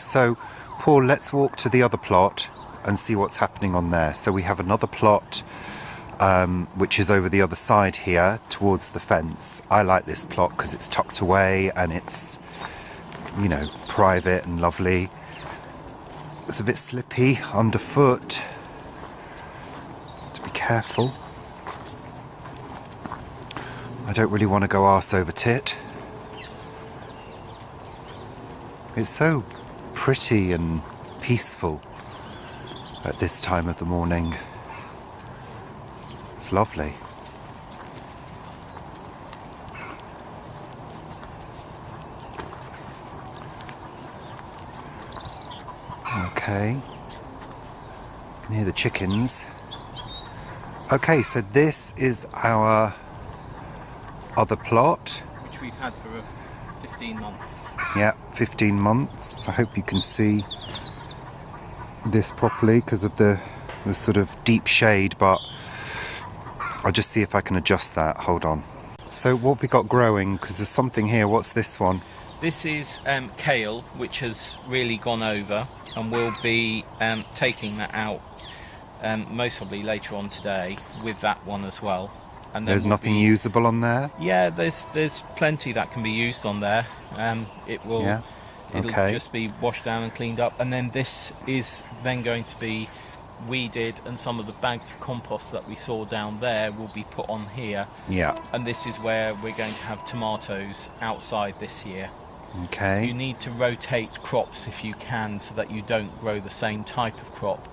So, Paul, let's walk to the other plot and see what's happening on there. So we have another plot which is over the other side here towards the fence. I like this plot because it's tucked away and it's, you know, private and lovely. It's a bit slippy underfoot. To be careful. I don't really want to go arse over tit. It's so pretty and peaceful at this time of the morning. It's lovely. Okay. You can hear the chickens. Okay, so this is our other plot. Which we've had for 15 months. Yeah, 15 months. I hope you can see this properly because of the sort of deep shade, but I'll just see if I can adjust that. Hold on. So what we got growing, because there's something here. What's this one? This is kale, which has really gone over, and we'll be taking that out most probably later on today with that one as well. And then there's nothing usable on there? Yeah, there's plenty that can be used on there. It'll just be washed down and cleaned up, and then this is then going to be weeded, and some of the bags of compost that we saw down there will be put on here. Yeah. And this is where we're going to have tomatoes outside this year. Okay. You need to rotate crops if you can, so that you don't grow the same type of crop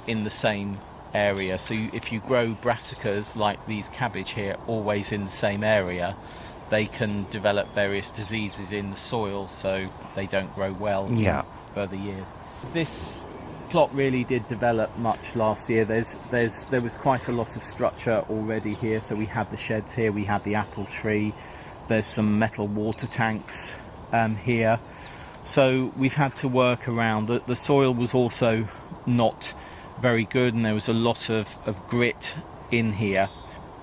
in the same area. So if you grow brassicas like these cabbage here always in the same area, they can develop various diseases in the soil, so they don't grow well in further years. This plot really did develop much last year. There was quite a lot of structure already here. So we had the sheds here, we had the apple tree, there's some metal water tanks here. So we've had to work around. The soil was also not very good, and there was a lot of grit in here.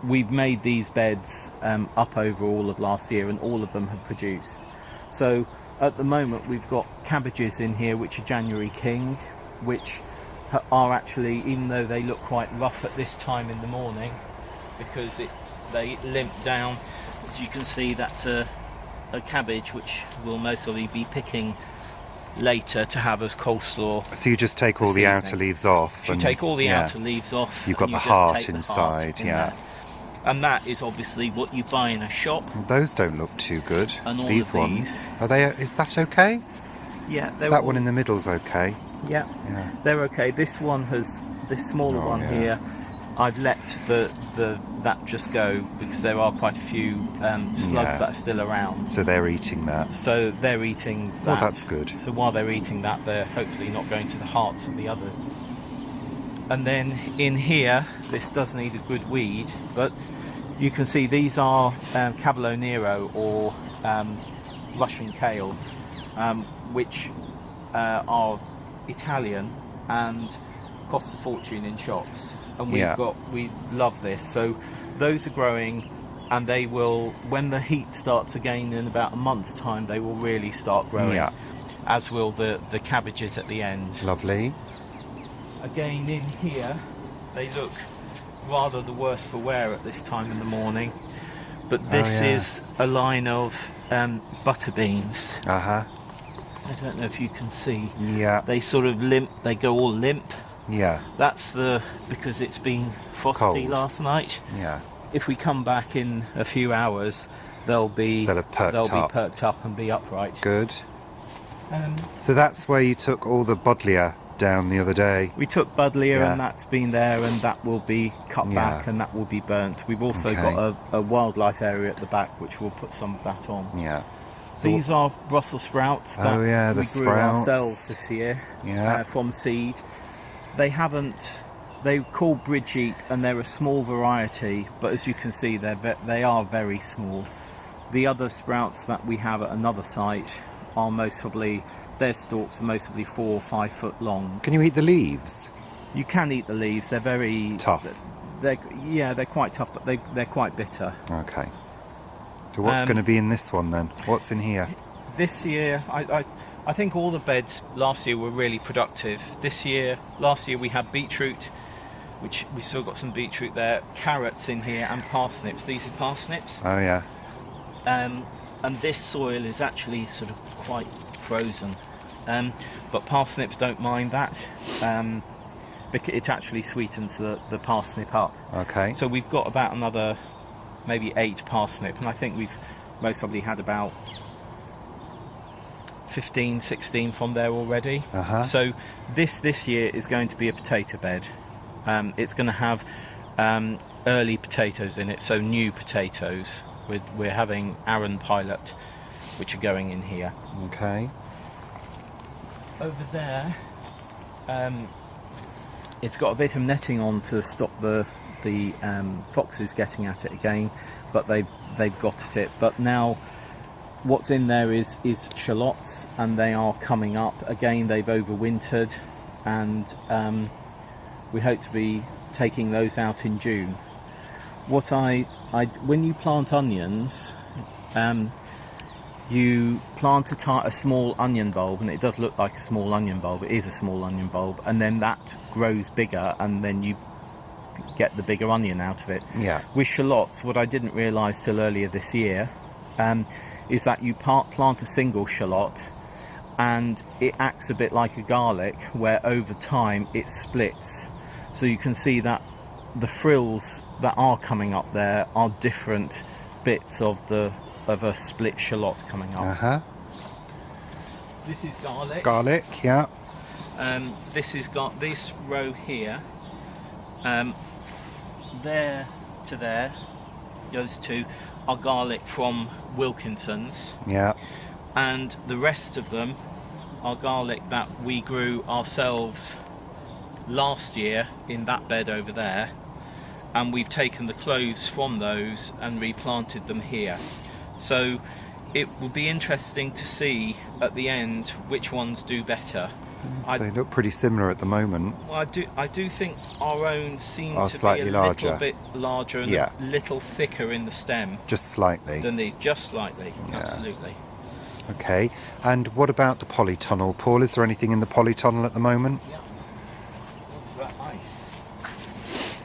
We've made these beds up over all of last year, and all of them have produced. So at the moment we've got cabbages in here which are January King, which are actually, even though they look quite rough at this time in the morning because they limp down, as you can see, that's a cabbage which we'll mostly be picking later to have as coleslaw. So you just take all the outer leaves off? You take all the outer leaves off. You've got the heart inside, And that is obviously what you buy in a shop. Those don't look too good. And all these ones. Are they? Is that okay? Yeah. That one in the middle's okay. Yeah. They're okay. This one has, this smaller one here, I've let that just go because there are quite a few slugs that are still around. So they're eating that. So they're eating that. Well, that's good. So while they're eating that, they're hopefully not going to the hearts of the others. And then in here, this does need a good weed, but you can see these are Cavolo Nero or Russian kale, which are Italian and cost a fortune in shops. And we love this. So those are growing, and they will, when the heat starts again in about a month's time, they will really start growing. As will the cabbages at the end. Lovely. Again in here, they look rather the worse for wear at this time in the morning. But this is a line of butter beans. I don't know if you can see. They sort of limp, they go all limp. That's because it's been frosty cold last night. If we come back in a few hours, they'll be perked up and be upright. Good. So that's where you took all the buddleia down the other day. We took buddleia, and that's been there, and that will be cut back, and that will be burnt. We've also got a wildlife area at the back which we'll put some of that on. So these are Brussels sprouts that we grew ourselves this year from seed. They're called Bridgeat, and they're a small variety, but as you can see they are very small. The other sprouts that we have at another site are their stalks are mostly 4 or 5 foot long. Can you eat the leaves? You can eat the leaves. They're very tough. They're quite tough, but they're quite bitter. Okay. So what's going to be in this one then? What's in here? This year, I think all the beds last year were really productive. Last year we had beetroot, which we still got some beetroot there, carrots in here, and parsnips. These are parsnips. Oh yeah. And this soil is actually sort of quite frozen. But parsnips don't mind that. Because it actually sweetens the parsnip up. Okay. So we've got about another maybe 8 parsnip, and I think we've most probably had about 15, 16 from there already. So this year is going to be a potato bed. It's going to have early potatoes in it, so new potatoes. We're having Arran Pilot, which are going in here. Okay. Over there, it's got a bit of netting on to stop the foxes getting at it again, but they've got at it. But now, what's in there is shallots, and they are coming up again. They've overwintered, and we hope to be taking those out in June. When you plant onions, you plant a small onion bulb, and it does look like a small onion bulb. It is a small onion bulb, and then that grows bigger, and then you get the bigger onion out of it. Yeah. With shallots, what I didn't realise till earlier this year is that you plant a single shallot, and it acts a bit like a garlic, where over time it splits. So you can see that the frills that are coming up there are different bits of a split shallot coming up. This is garlic. Garlic, yeah. This has got this row here. There to there, those two are garlic from Wilkinson's. Yeah. And the rest of them are garlic that we grew ourselves last year in that bed over there, and we've taken the cloves from those and replanted them here. So it will be interesting to see at the end which ones do better. They look pretty similar at the moment. Well, I do think our own seem to slightly be a larger. little bit larger and Yeah. a little thicker in the stem Just slightly. than these, just slightly, Yeah. absolutely. Okay. And what about the polytunnel, Paul? Is there anything in the polytunnel at the moment? Yeah. What's that ice?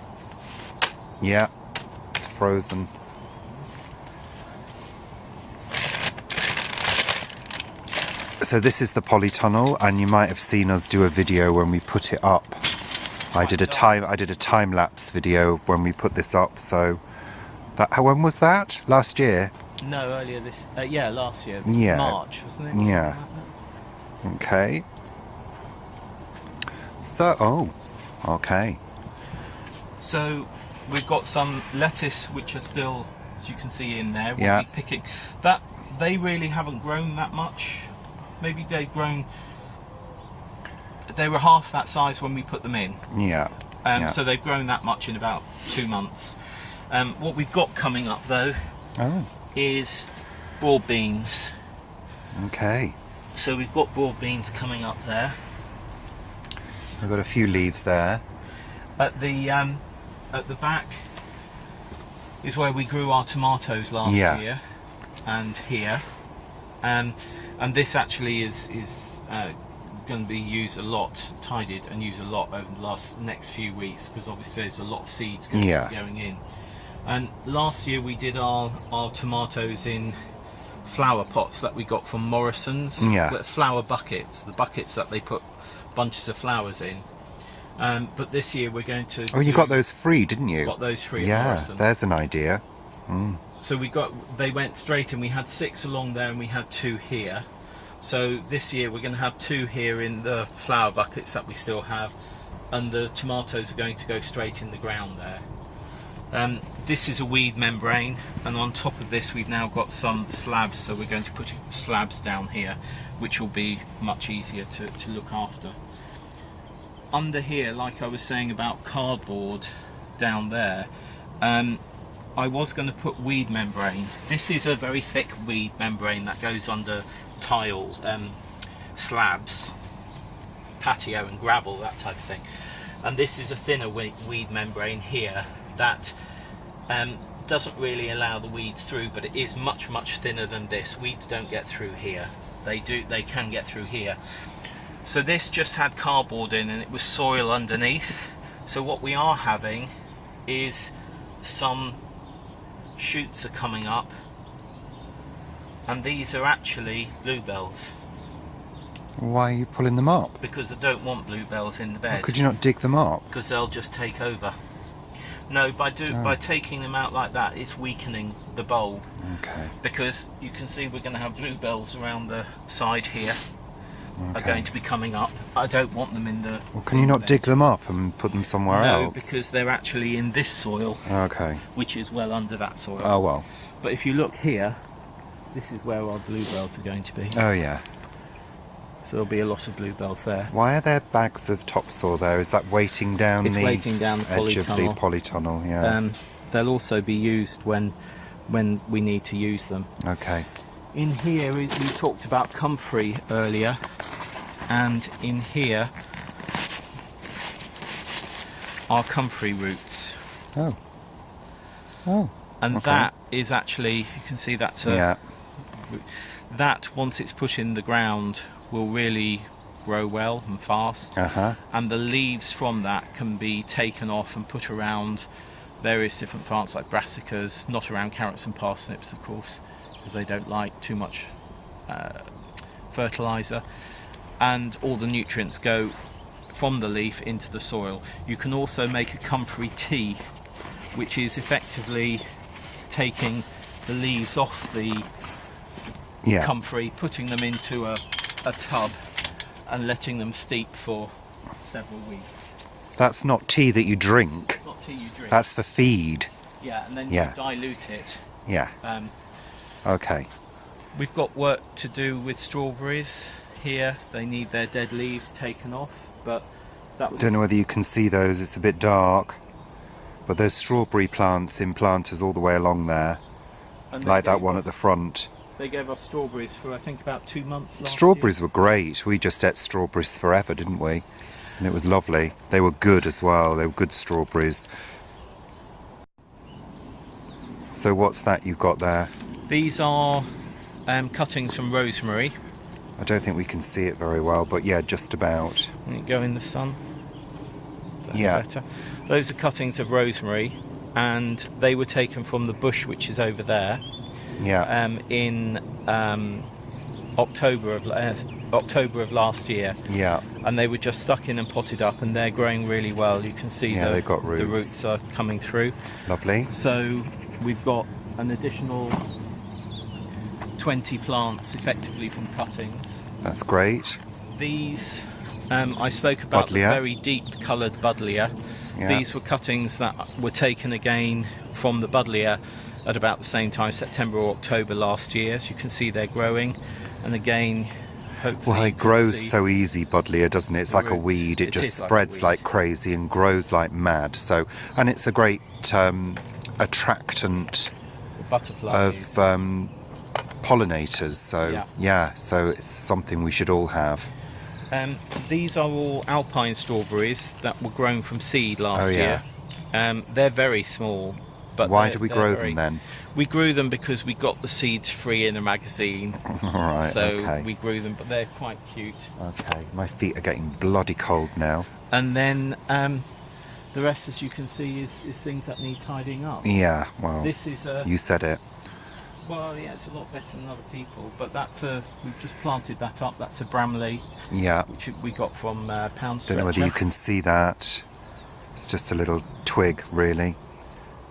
Yeah. It's frozen. So this is the polytunnel, and you might have seen us do a video when we put it up. I did a time lapse video when we put this up. So when was that? Last year? No, earlier this. Last year. Yeah. March, wasn't it? Yeah. Something like Okay. So, okay. that. So we've got some lettuce, which are still, as you can see, in there. We'll Yeah. be picking that. They really haven't grown that much. Maybe they've grown. They were half that size when we put them in. Yeah. Yeah. So they've grown that much in about 2 months. What we've got coming up though Oh, is broad beans. okay. So we've got broad beans coming up there. We've got a few leaves there. At the back is where we grew our tomatoes last Yeah. year, and here, and this actually is going to be used a lot, tidied and used a lot over the next few weeks, because obviously there's a lot of seeds going in. And last year we did our tomatoes in flower pots that we got from Morrison's. Yeah. Flower buckets, the buckets that they put bunches of flowers in. But this year we're going to. Oh, you got those free, didn't you? Got those free. At Yeah, Morrison. there's an idea. So they went straight in. We had 6 along there, and we had 2 here. So this year we're going to have 2 here in the flower buckets that we still have, and the tomatoes are going to go straight in the ground there. This is a weed membrane, and on top of this we've now got some slabs, so we're going to put slabs down here, which will be much easier to look after. Under here, like I was saying about cardboard down there, I was going to put weed membrane. This is a very thick weed membrane that goes under tiles, slabs, patio and gravel, that type of thing. And this is a thinner weed membrane here that doesn't really allow the weeds through, but it is much thinner than this. Weeds don't get through here. They can get through here. So this just had cardboard in and it was soil underneath. So what we are having is some shoots are coming up, and these are actually bluebells. Why are you pulling them up? Because I don't want bluebells in the bed. Well, could you not dig them up? Because they'll just take over. No, by taking them out like that, it's weakening the bulb. Okay. Because you can see we're going to have bluebells around the side here. Okay. Are going to be coming up. I don't want them in the... Well, can you not dig them up and put them somewhere else? No, because they're actually in this soil. Okay. Which is well under that soil. Oh, well. But if you look here, this is where our bluebells are going to be. Oh, yeah. So there'll be a lot of bluebells there. Why are there bags of topsoil there? Is that weighting down It's the weighting down the edge of the polytunnel. polytunnel? Yeah. They'll also be used when we need to use them. Okay. In here, we talked about comfrey earlier, and in here are comfrey roots. Oh. Oh. And okay. that is actually, you can see that's a... Yeah. That, once it's put in the ground, will really grow well and fast. Uh-huh. And the leaves from that can be taken off and put around various different plants like brassicas, not around carrots and parsnips, of course, because they don't like too much fertilizer, and all the nutrients go from the leaf into the soil. You can also make a comfrey tea, which is effectively taking the leaves off the comfrey, putting them into a tub and letting them steep for several weeks. That's not tea that you drink. Not tea you drink. That's for feed. Yeah, and then you dilute it. Yeah. Okay. We've got work to do with strawberries here. They need their dead leaves taken off, but that was... Don't know whether you can see those, it's a bit dark. But there's strawberry plants in planters all the way along there. Like that one at the front. They gave us strawberries for, I think, about 2 months last Strawberries year. were great. We just ate strawberries forever, didn't we? And it was lovely. They were good as well. They were good strawberries. So what's that you've got there? These are cuttings from rosemary. I don't think we can see it very well, but yeah, just about. Let it go in the sun. Yeah. Better. Those are cuttings of rosemary, and they were taken from the bush which is over there. Yeah. In October of last year. Yeah. And they were just stuck in and potted up, and they're growing really well. You can see they've got roots. The roots are coming through. Lovely. So we've got an additional 20 plants effectively from cuttings. That's great. These, I spoke about Buddleia. the very deep coloured Buddleia. Yeah. These were cuttings that were taken again from the Buddleia at about the same time, September or October last year. As you can see, they're growing, and again, hopefully... Well, it grows so easy, Buddleia, doesn't it? It's like a weed. It just spreads like crazy and grows like mad. So, and it's a great attractant of pollinators. So, so it's something we should all have. These are all alpine strawberries that were grown from seed last year. They're very small. But why do we grow them then? We grew them because we got the seeds free in a magazine. Right, so we grew them, but they're quite cute. Okay, my feet are getting bloody cold now. And then the rest, as you can see, is things that need tidying up. Yeah, well, this is you said it. Well, yeah, it's a lot better than other people, but we've just planted that up. That's a Bramley, which we got from Pound Stretcher. Don't know whether you can see that. It's just a little twig, really.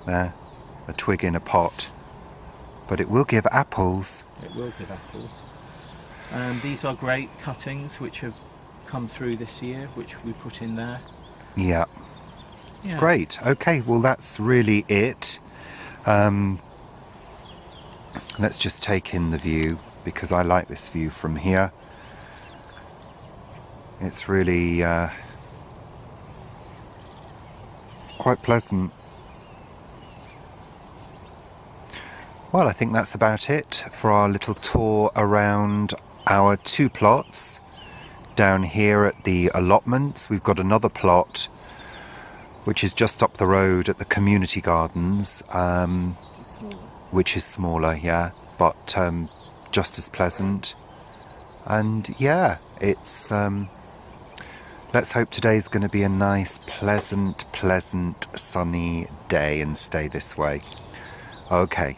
There, a twig in a pot, but it will give apples. It will give apples. These are great cuttings which have come through this year, which we put in there. Yeah. Great. Okay, well that's really it. Let's just take in the view, because I like this view from here. It's really quite pleasant. Well, I think that's about it for our little tour around our 2 plots. Down here at the allotments, we've got another plot which is just up the road at the community gardens, which is smaller, yeah, but just as pleasant. And yeah, it's let's hope today's going to be a nice, pleasant, sunny day and stay this way. Okay,